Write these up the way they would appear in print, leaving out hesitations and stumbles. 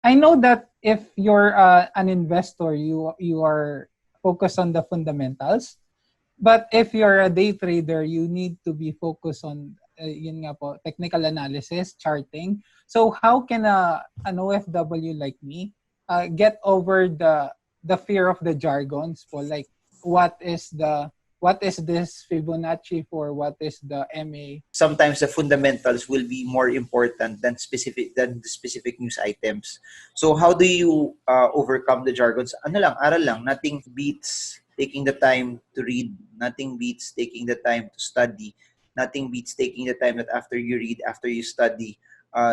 I know that if you're an investor, you are focused on the fundamentals. But if you're a day trader, you need to be focused on yun nga po, technical analysis, charting. So how can an OFW like me get over the fear of the jargons po, like what is this Fibonacci for, what is the MA? Sometimes the fundamentals will be more important than the specific news items. So how do you overcome the jargons? Ano lang, aral lang. Nothing beats taking the time to read. Nothing beats taking the time to study. Nothing beats taking the time that after you read, after you study,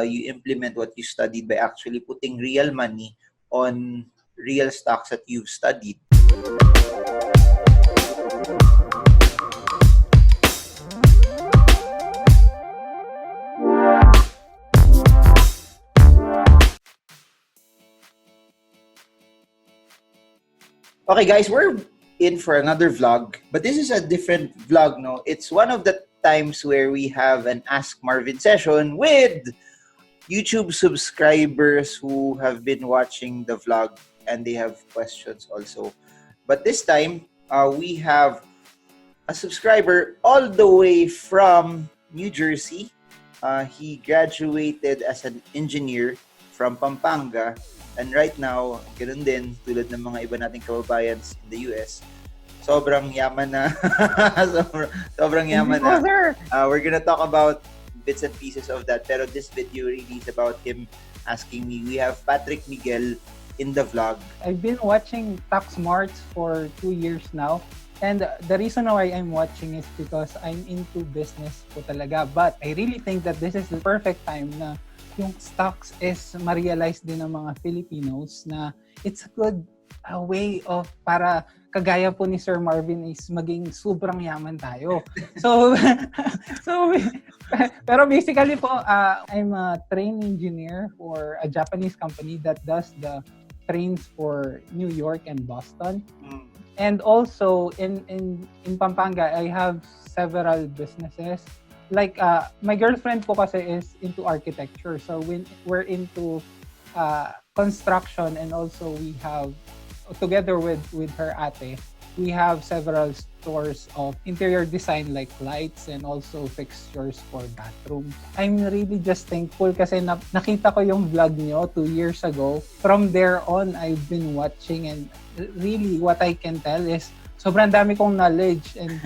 you implement what you studied by actually putting real money on real stocks that you've studied. Okay guys, we're in for another vlog, but this is a different vlog, no? It's one of the times where we have an Ask Marvin session with YouTube subscribers who have been watching the vlog and they have questions also. But this time, we have a subscriber all the way from New Jersey. He graduated as an engineer from Pampanga. And right now, ganun din, tulad ng mga iba nating kababayan in the US, sobrang yaman na. sobrang yaman na. We're gonna talk about bits and pieces of that. Pero this video really is about him asking me. We have Patrick Miguel in the vlog. I've been watching Tax Smarts for 2 years now. And the reason why I'm watching is because I'm into business po talaga. But I really think that this is the perfect time na yung stocks is ma-realize din ng mga Filipinos na it's a good way of para kagaya po ni Sir Marvin is maging sobrang yaman tayo. So, pero basically po, I'm a train engineer for a Japanese company that does the trains for New York and Boston. And also in Pampanga, I have several businesses. Like my girlfriend po kasi is into architecture, so we're into construction, and also we have together with her ate, we have several stores of interior design like lights and also fixtures for bathrooms. I'm really just thankful kasi nakita ko yung vlog niyo 2 years ago. From there on, I've been watching, and really what I can tell is sobrang dami kong knowledge. And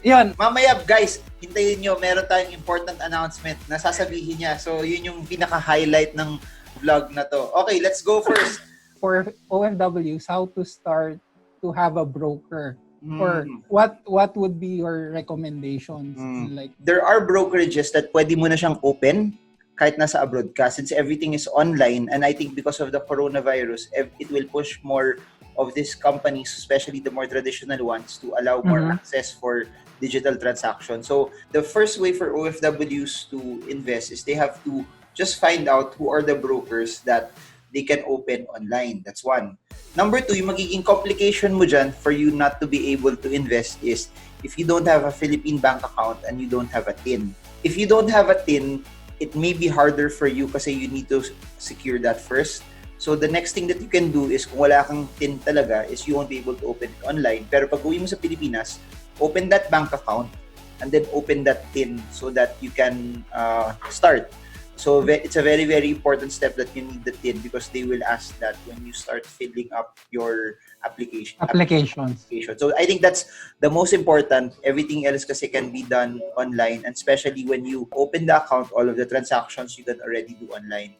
yun. Mamaya guys, hintayin nyo, meron tayong important announcement na sasabihin niya. So yun yung pinaka-highlight ng vlog na to. Okay, let's go first. For OFWs, how to start to have a broker? Or what would be your recommendations? Like, there are brokerages that pwede mo na siyang open kahit nasa abroad ka, since everything is online. And I think because of the coronavirus, it will push more of these companies, especially the more traditional ones, to allow more access for digital transactions. So the first way for OFWs to invest is they have to just find out who are the brokers that they can open online. That's one. Number two, yung magiging complication mo dyan for you not to be able to invest is if you don't have a Philippine bank account and you don't have a TIN. If you don't have a TIN, it may be harder for you kasi you need to secure that first. So the next thing that you can do is kung wala kang TIN talaga is you won't be able to open it online. Pero pag uwi mo sa Pilipinas, open that bank account and then open that TIN so that you can start. So it's a very, very important step that you need the TIN because they will ask that when you start filling up your applications. So I think that's the most important. Everything else kasi can be done online, and especially when you open the account, all of the transactions you can already do online.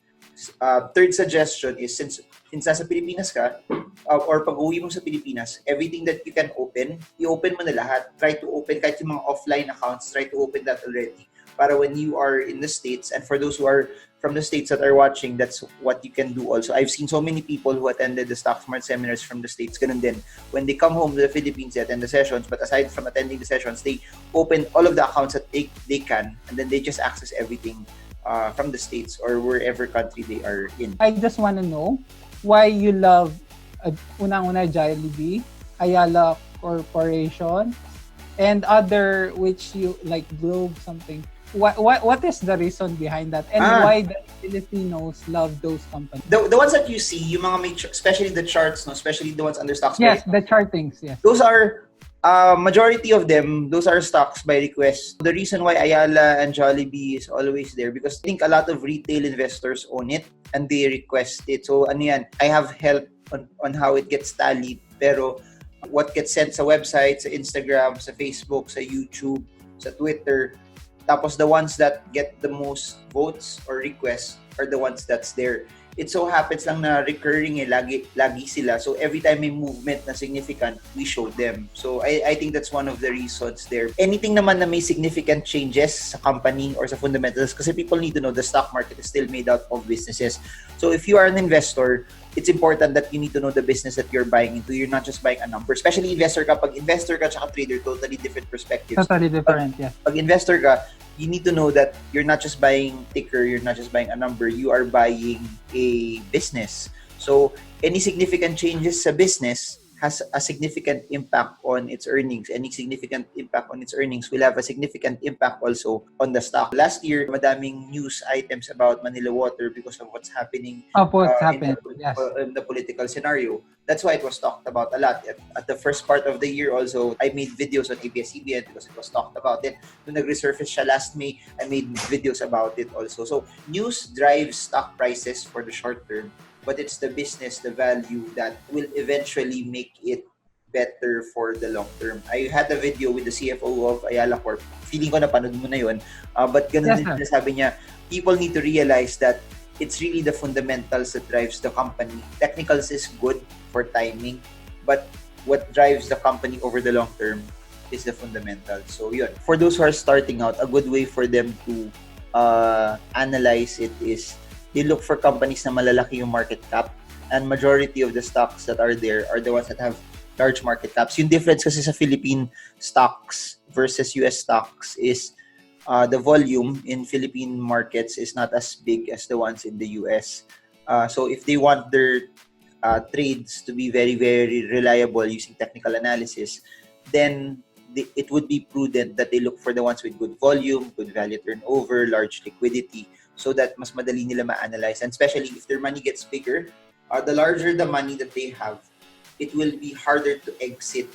Third suggestion is since nasa Pilipinas ka or pag uwi mo sa Pilipinas, everything that you can open, i-open mo na lahat. Try to open kahit yung mga offline accounts, try to open that already. Para when you are in the States, and for those who are from the States that are watching, that's what you can do also. I've seen so many people who attended the Stock Smart seminars from the States. Ganun din. When they come home to the Philippines, they attend the sessions, but aside from attending the sessions, they open all of the accounts that they can, and then they just access everything from the States or wherever country they are in. I just want to know why you love unang-una Jollibee, Ayala Corporation, and other which you like Globe something. what is the reason behind that, and why the Filipinos love those companies? The ones that you see, yung mga may especially the charts, no, especially the ones under stocks. Yes, the chartings. Yes, those are majority of them. Those are stocks by request. The reason why Ayala and Jollibee is always there because I think a lot of retail investors own it and they request it. So ano yan, I have help on how it gets tallied. Pero what gets sent sa website, sa Instagram, sa Facebook, sa YouTube, sa Twitter. Tapos the ones that get the most votes or requests are the ones that's there. It so happens lang na recurring lagi sila. So every time may movement na significant, we show them. So I think that's one of the reasons there. Anything naman na may significant changes sa company or sa fundamentals, kasi people need to know the stock market is still made out of businesses. So if you are an investor, it's important that you need to know the business that you're buying into. You're not just buying a number. Especially investor ka. Pag investor ka tsaka trader, totally different perspectives. Totally different, yeah. Pag investor ka, you need to know that you're not just buying ticker, you're not just buying a number, you are buying a business. So, any significant changes sa business has a significant impact on its earnings. Any significant impact on its earnings will have a significant impact also on the stock. Last year, madaming news items about Manila Water because of what's happening in the political scenario. That's why it was talked about a lot. At the first part of the year also, I made videos on ABS-CBN because it was talked about it. Nung nag-resurface siya last May, I made videos about it also. So, news drives stock prices for the short term. But it's the business, the value that will eventually make it better for the long term. I had a video with the CFO of Ayala Corp. Feeling ko napanood mo na yun. But ganun din sabi niya, people need to realize that it's really the fundamentals that drives the company. Technicals is good for timing, but what drives the company over the long term is the fundamentals. So yun. For those who are starting out, a good way for them to analyze it is they look for companies na malalaki yung market cap, and majority of the stocks that are there are the ones that have large market caps. Yung difference kasi sa Philippine stocks versus US stocks is the volume in Philippine markets is not as big as the ones in the US. So if they want their trades to be very, very reliable using technical analysis, then it would be prudent that they look for the ones with good volume, good value turnover, large liquidity, so that mas madali nila ma-analyze. And especially if their money gets bigger, the larger the money that they have, it will be harder to exit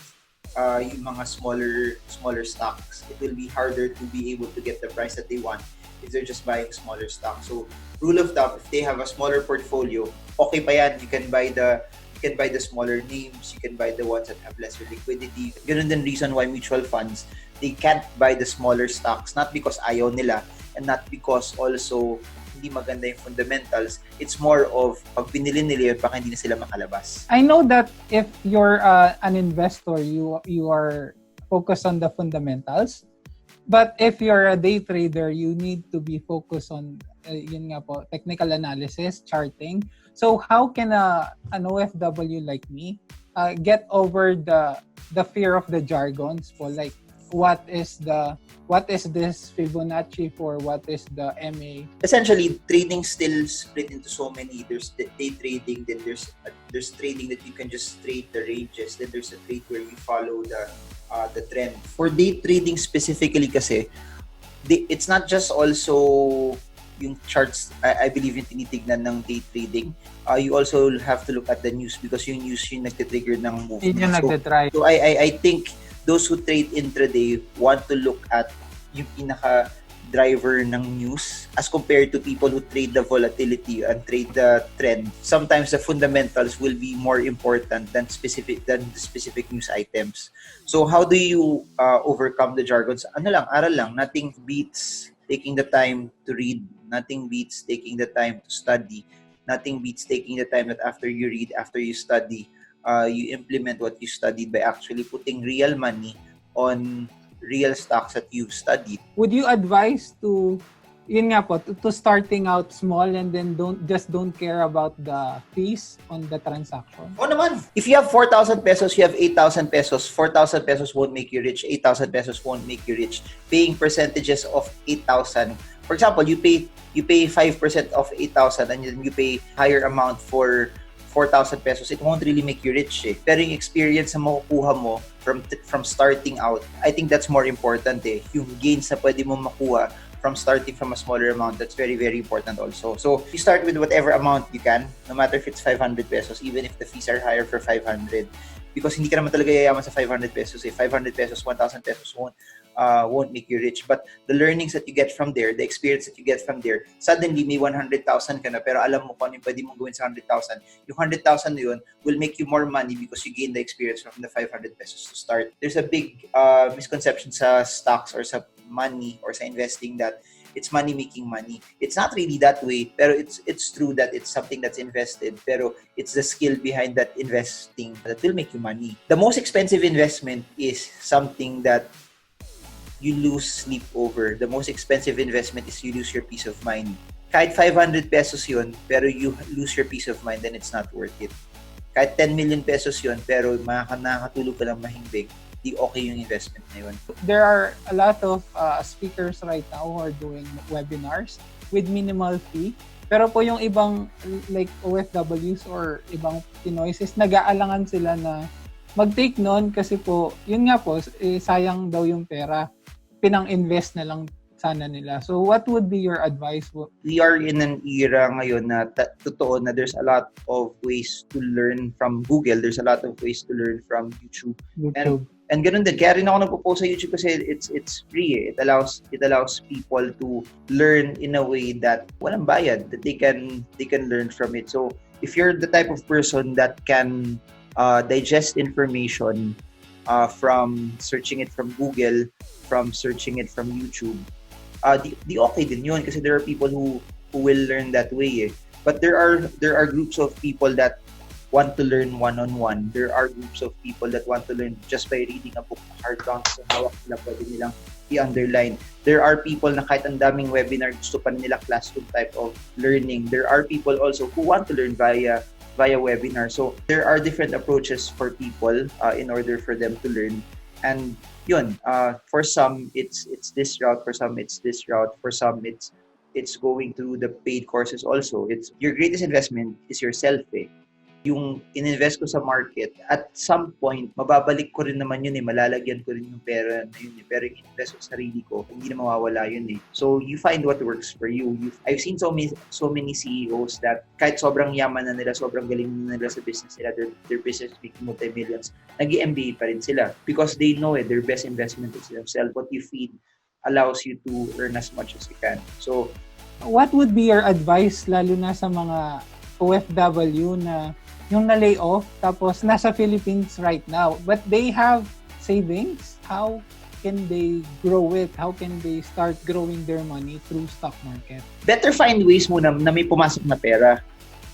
yung mga smaller stocks. It will be harder to be able to get the price that they want if they're just buying smaller stocks. So, rule of thumb, if they have a smaller portfolio, okay pa yan. You can buy the smaller names, you can buy the ones that have lesser liquidity. Ganun din reason why mutual funds, they can't buy the smaller stocks, not because ayaw nila, and not because also hindi maganda yung fundamentals. It's more of pag binili nila yun, baka hindi na sila makalabas. I know that if you're an investor, you are focused on the fundamentals. But if you're a day trader, you need to be focused on yun nga po, technical analysis, charting. So how can an OFW like me get over the fear of the jargons po, like what is this Fibonacci for, what is the MA? Essentially, trading still split into so many. There's day trading, then there's trading that you can just trade the ranges, then there's a trade where you follow the trend. For day trading specifically kasi, it's not just also yung charts, I believe yung tinitignan ng day trading. You also have to look at the news because yung news yung nagtitrigger ng movement. Yun yung nagtitry. So I think those who trade intraday want to look at yung pinaka-driver ng news as compared to people who trade the volatility and trade the trend. Sometimes the fundamentals will be more important than the specific news items. So how do you overcome the jargons? Aral lang. Nothing beats taking the time to read. Nothing beats taking the time to study. Nothing beats taking the time that after you read, after you study, you implement what you studied by actually putting real money on real stocks that you've studied. Would you advise to starting out small and then don't care about the fees on the transaction? Oo naman. If you have 4,000 pesos, you have 8,000 pesos. 4,000 pesos won't make you rich. 8,000 pesos won't make you rich. Paying percentages of 8,000. For example, you pay 5% of 8,000 and then you pay higher amount for 4,000 pesos, it won't really make you rich eh. Pero yung experience na makukuha mo from starting out, I think that's more important eh. Yung gains na pwede mo makuha from starting from a smaller amount, that's very, very important also. So you start with whatever amount you can, no matter if it's 500 pesos, even if the fees are higher for 500. Because hindi ka naman talaga yayaman sa 500 pesos. 500 pesos, 1,000 pesos won't make you rich. But the learnings that you get from there, the experience that you get from there, suddenly may 100,000 ka na, pero alam mo kung ano yung pwede mong gawin sa 100,000. Yung 100,000 na yun will make you more money because you gain the experience from the 500 pesos to start. There's a big misconception sa stocks or sa money or sa investing that it's money making money. It's not really that way, pero it's true that it's something that's invested, pero it's the skill behind that investing that will make you money. The most expensive investment is something that you lose sleep over. The most expensive investment is you lose your peace of mind. Kahit 500 pesos yun, pero you lose your peace of mind, then it's not worth it. Kahit 10 million pesos yun, pero nakakatulog ka lang mahimbing, di okay yung investment na yun. There are a lot of speakers right now who are doing webinars with minimal fee. Pero po yung ibang like OFWs or ibang Pinoys is nag-aalangan sila na mag-take nun kasi po, yun nga po, sayang daw yung pera. Pinang-invest na lang sana nila. So what would be your advice? We are in an era ngayon na totoo na there's a lot of ways to learn from Google. There's a lot of ways to learn from YouTube. And ganun din. Kaya rin ako nagpo-post sa YouTube kasi it's free. It allows people to learn in a way that walang bayad, that they can learn from it. So if you're the type of person that can digest information from searching it from Google, from searching it from YouTube, di okay din yun kasi there are people who will learn that way. But there are groups of people that want to learn one-on-one. There are groups of people that want to learn just by reading a book, hardbound, sa hawak nila, pwede nilang i-underline. There are people na kahit ang daming webinar, gusto pa nila classroom type of learning. There are people also who want to learn via webinar. So there are different approaches for people in order for them to learn. And yun, for some it's this route, for some it's this route, for some it's going through the paid courses also. It's your greatest investment is yourself. Yung ininvest ko sa market, at some point, mababalik ko rin naman yun malalagyan ko rin yung pera na yun pero yung invest ko sa sarili ko, hindi na mawawala yun So, you find what works for you. I've seen so many CEOs that kahit sobrang yaman na nila, sobrang galing na nila sa business nila, their business making multi-millions, nag-MBA pa rin sila because they know their best investment is themselves. What you feed allows you to earn as much as you can. So, what would be your advice lalo na sa mga OFW na yung na-lay off, tapos nasa Philippines right now, but they have savings? How can they grow it? How can they start growing their money through stock market? Better find ways muna na may pumasok na pera.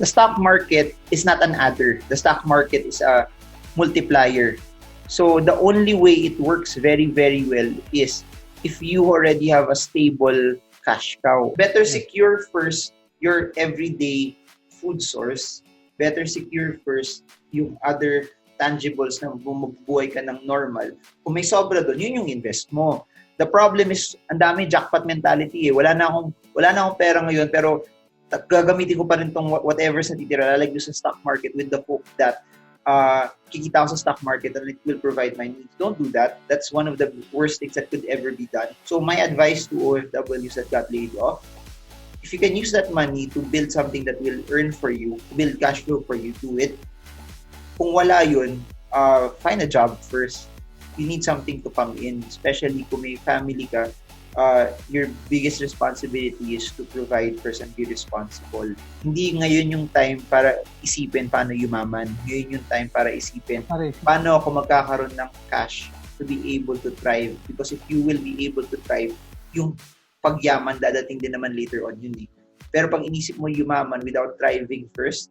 The stock market is not an adder. The stock market is a multiplier. So the only way it works very, very well is if you already have a stable cash cow. Better secure first your everyday food source. Better secure first yung other tangibles na bumubuhay ka ng normal. Kung may sobra doon, yun yung invest mo. The problem is, ang dami jackpot mentality Wala na akong pera ngayon, pero gagamitin ko pa rin tong whatever sa titira, lalagay sa stock market with the hope that kikita ako sa stock market and it will provide my needs. Don't do that. That's one of the worst things that could ever be done. So my advice to OFWs that got laid off, if you can use that money to build something that will earn for you, to build cash flow for you, do it. Kung wala yun, find a job first. You need something to come in, especially kung may family ka. Your biggest responsibility is to provide first and be responsible. Hindi ngayon yung time para isipin paano yumaman. Ngayon yung time para isipin paano ako magkakaroon ng cash to be able to thrive. Because if you will be able to thrive, yung pagyaman dadating din naman later on yun Pero pag inisip mo yumaman without thriving first,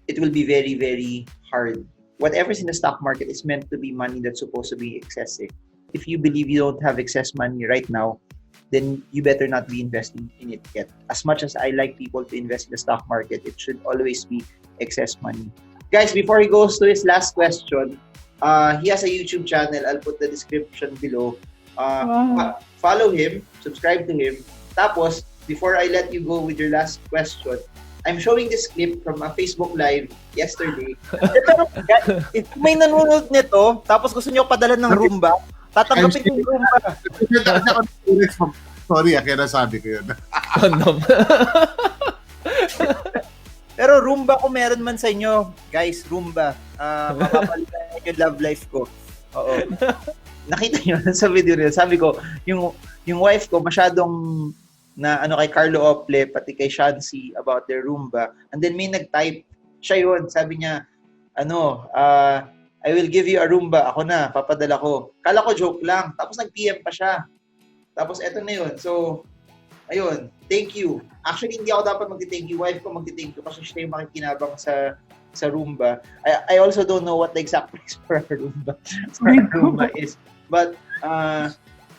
it will be very, very hard. Whatever's in the stock market is meant to be money that's supposed to be excess. If you believe you don't have excess money right now, then you better not be investing in it yet. As much as I like people to invest in the stock market, it should always be excess money. Guys, before he goes to his last question, he has a YouTube channel. I'll put the description below. Follow him, subscribe to him. Tapos, before I let you go with your last question, I'm showing this clip from a Facebook Live yesterday. If may nanonood nito, tapos gusto niyo padala ng Roomba, tatanggapin ko yung Roomba. Sorry, kaya nasabi ko yun. Condom. Pero Roomba kung meron man sa inyo, guys, Roomba. Mapapalitan yung love life ko. Oo. Nakita nyo sa video nila. Sabi ko, yung wife ko masyadong na kay Carlo Ople, pati kay Shansi about their Roomba. And then may nag-type. Siya yun. Sabi niya, I will give you a Roomba. Ako na, papadala ko. Kala ko joke lang. Tapos nag-PM pa siya. Tapos eto na yun. So, ayun. Thank you. Actually, hindi ako dapat magti-thank you. Wife ko magti-thank you kasi siya yung makikinabang sa Roomba. I also don't know what the exact price for a Roomba is. But,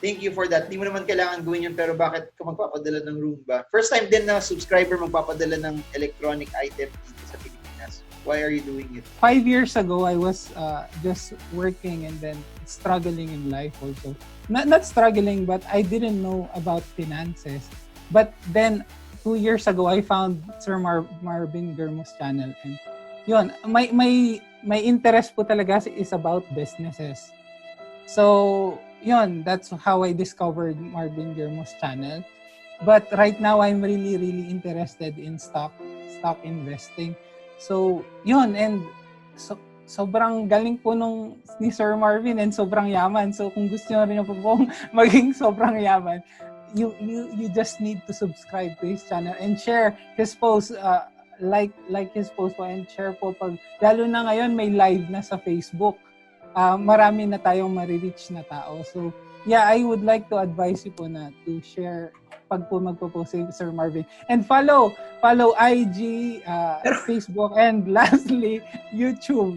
thank you for that. Hindi mo naman kailangan gawin yun, pero bakit ka magpapadala ng Roomba? First time din na subscriber magpapadala ng electronic item dito sa Pilipinas. Why are you doing it? 5 years ago, I was just working and then struggling in life also. Not struggling, but I didn't know about finances. But then, 2 years ago, I found Sir Marvin Germo's channel. And yun, my interest po talaga is about businesses. So, yun, that's how I discovered Marvin Germo's channel. But right now, I'm really, really interested in stock investing. So, yun, and sobrang galing po ni Sir Marvin and sobrang yaman. So, kung gusto nyo rin po pong maging sobrang yaman, you just need to subscribe to his channel and share his posts, like his post po and share po lalo na ngayon may live na sa Facebook. Marami na tayong ma-reach na tao. So, yeah, I would like to advise you po na to share pag po magpo-post si Sir Marvin. And follow IG, Facebook, and lastly, YouTube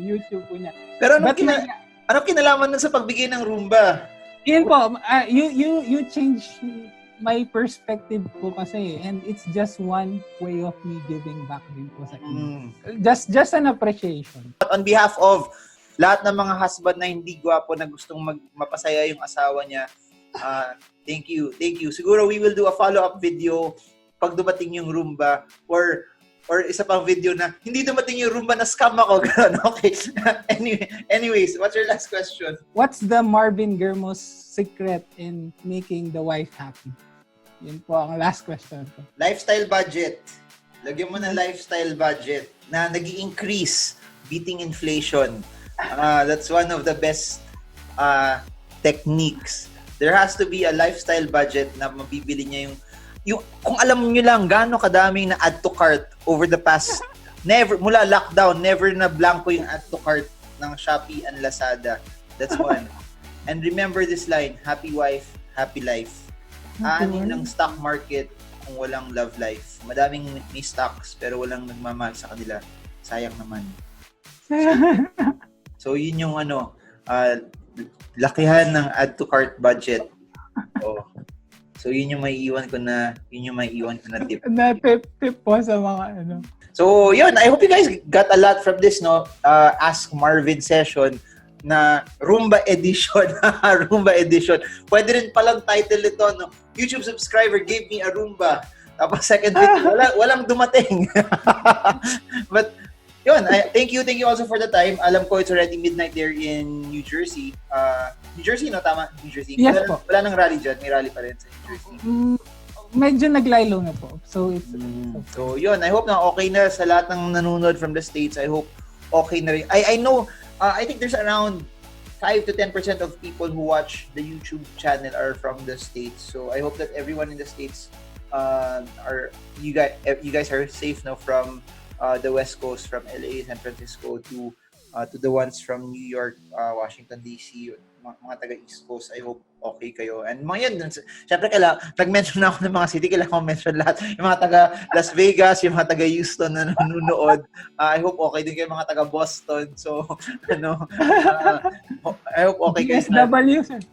po niya. Pero ano kinalaman nun sa pagbigay ng Roomba? Yun po, you change my perspective po kasi, and it's just one way of me giving back din po sa inyo. Just an appreciation. On behalf of lahat ng mga husband na hindi gwapo na gustong mapasaya yung asawa niya, thank you. Siguro we will do a follow-up video pag dumating yung Roomba or isa pang video na hindi dumating yung Roomba na scam ako. Ganun, okay. Anyways, what's your last question? What's the Marvin Germo's secret in making the wife happy? Yun po ang last question ko. Lifestyle budget. Lagyan mo ng lifestyle budget na nag-i-increase beating inflation. That's one of the best techniques. There has to be a lifestyle budget na mabibili niya yung kung alam niyo lang gaano kadaming na add to cart over the past mula lockdown, never na blanco yung add to cart ng Shopee and Lazada. That's one. And remember this line, happy wife, happy life. Aanin ng stock market kung walang love life. Madaming may stocks pero walang nagmamahal sa kanila. Sayang naman. So yun yung lakihan ng add to cart budget. So yun yung maiiwan ko na tip. Na tip po sa mga So yun, I hope you guys got a lot from this Ask Marvin session na Roomba edition. Roomba edition. Pwede rin palang title ito, YouTube subscriber gave me a Roomba. Tapos second video, walang dumating. But yun, thank you also for the time. Alam ko it's already midnight there in New Jersey. New Jersey, no? Tama? New Jersey. Yes, wala nang rally dyan. May rally pa rin sa New Jersey. Medyo naglaylo na po. So, it's... So, yun. I hope na okay na sa lahat ng nanonood from the States. I hope okay na rin. I know, I think there's around 5 to 10% of people who watch the YouTube channel are from the States. So, I hope that everyone in the States you guys are safe now from the West Coast, from LA, San Francisco to the ones from New York, Washington DC, mga taga East Coast. I hope okay kayo. And mga yan, syempre nag-mention na ako ng mga city, kailangan ko mention lahat. Yung mga taga Las Vegas, yung mga taga Houston na nanonood. I hope okay din kayo mga taga Boston. So, I hope okay kayo. SW, sir.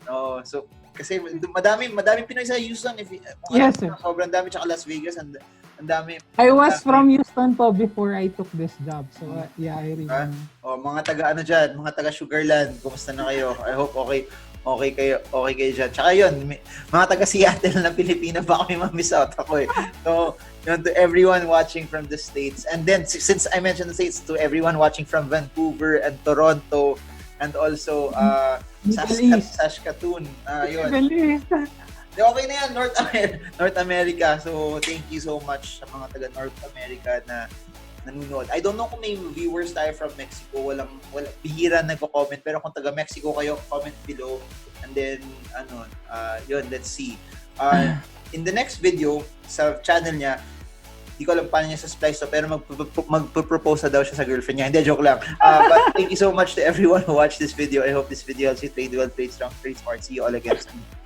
So, kasi madami Pinoy sa Houston. Yes, sir. Sobrang dami, tsaka Las Vegas, ang dami. I was from Houston po before I took this job. So, yeah, I remember. Mga taga dyan, mga taga Sugarland, kumusta na kayo? I hope okay kayo dyan. Tsaka yun, mga taga Seattle na Pilipino, baka may ma-miss out ako eh. So, yun, to everyone watching from the States. And then, since I mentioned the States, to everyone watching from Vancouver and Toronto, and also Saskatoon. Yun. Okay na yan, North America. So, thank you so much sa mga taga North America na nanonood. I don't know kung may viewers tayo from Mexico. Bihira nagko-comment. Pero kung taga Mexico kayo, comment below. And then, yun, let's see. In the next video, sa channel niya, di ko alam paano niya sa splice to, pero magpropose na daw siya sa girlfriend niya. Hindi, joke lang. But thank you so much to everyone who watched this video. I hope this video helps you trade well, trade strong, trade smart. See you all again soon.